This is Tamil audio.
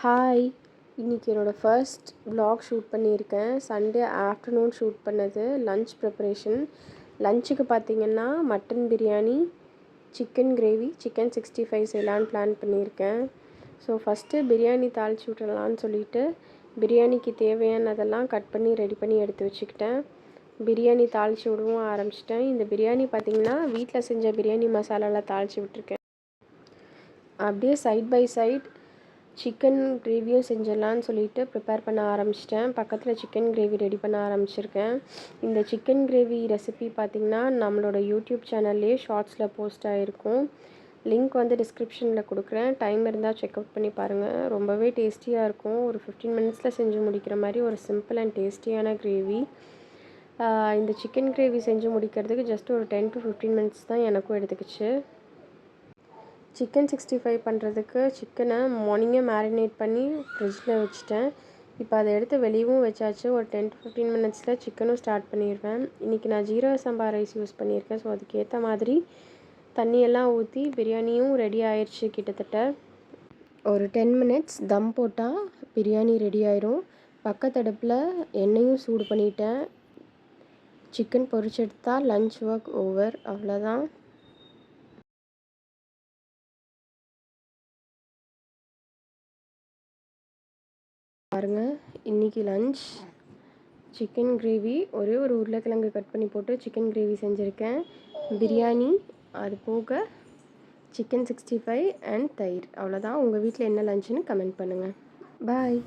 ஹாய், இன்றைக்கி என்னோடய ஃபர்ஸ்ட் vlog ஷூட் பண்ணியிருக்கேன். சண்டே ஆஃப்டர்நூன் ஷூட் பண்ணது. Lunch preparation. லஞ்சுக்கு பார்த்திங்கன்னா mutton biryani, chicken gravy, chicken 65 செய்யலான்னு பிளான் பண்ணியிருக்கேன். ஸோ ஃபஸ்ட்டு பிரியாணி தாளித்து விட்டுடலான்னு சொல்லிவிட்டு பிரியாணிக்கு தேவையானதெல்லாம் கட் பண்ணி ரெடி பண்ணி எடுத்து வச்சுக்கிட்டேன். பிரியாணி தாளித்து விடவும் ஆரம்பிச்சிட்டேன். இந்த பிரியாணி பார்த்திங்கன்னா வீட்டில் செஞ்ச பிரியாணி மசாலாவில் தாளித்து விட்டுருக்கேன். அப்படியே சைட் பை சைட் சிக்கன் கிரேவியும் செஞ்சிடலான்னு சொல்லிட்டு ப்ரிப்பேர் பண்ண ஆரம்பிச்சிட்டேன். பக்கத்தில் சிக்கன் கிரேவி ரெடி பண்ண ஆரம்பிச்சிருக்கேன். இந்த சிக்கன் கிரேவி ரெசிபி பார்த்திங்கன்னா நம்மளோட யூடியூப் சேனல்லே ஷார்ட்ஸில் போஸ்ட் ஆகிருக்கும். லிங்க் வந்து டிஸ்கிரிப்ஷனில் கொடுக்குறேன். டைம் இருந்தால் செக் அவுட் பண்ணி பாருங்கள். ரொம்பவே டேஸ்டியாக இருக்கும். ஒரு 15 மினிட்ஸில் செஞ்சு முடிக்கிற மாதிரி ஒரு சிம்பிள் அண்ட் டேஸ்டியான கிரேவி. இந்த சிக்கன் கிரேவி செஞ்சு முடிக்கிறதுக்கு ஜஸ்ட் ஒரு 10 to 15 மினிட்ஸ் தான் எனக்கும் எடுத்துக்கிச்சு. சிக்கன் 65 பண்ணுறதுக்கு சிக்கனை மார்னிங்கே மேரினேட் பண்ணி ஃப்ரிட்ஜில் வச்சுட்டேன். இப்போ அதை எடுத்து வெளியவும் வச்சாச்சு. ஒரு 10 to 15 மினிட்ஸில் சிக்கனும் ஸ்டார்ட் பண்ணிடுவேன். இன்றைக்கி நான் ஜீரக சம்பா ரைஸ் யூஸ் பண்ணியிருக்கேன். ஸோ அதுக்கேற்ற மாதிரி தண்ணியெல்லாம் ஊற்றி பிரியாணியும் ரெடி ஆயிடுச்சு. கிட்டத்தட்ட ஒரு 10 மினிட்ஸ் தம் போட்டால் பிரியாணி ரெடி ஆயிரும். பக்கத்தடுப்பில் எண்ணெயும் சூடு பண்ணிட்டேன். சிக்கன் பொரிச்செடுத்தால் லன்ச் ஒர்க் ஓவர். அவ்வளோதான். பாருங்கள், இன்றைக்கி லன்ச் சிக்கன் கிரேவி, ஒரே ஒரு உருளைக்கிழங்கு கட் பண்ணி போட்டு சிக்கன் கிரேவி செஞ்சுருக்கேன். பிரியாணி, அது போக சிக்கன் 65 அண்ட் தயிர். அவ்வளோதான். உங்கள் வீட்டில் என்ன லஞ்சுன்னு கமெண்ட் பண்ணுங்கள். பாய்.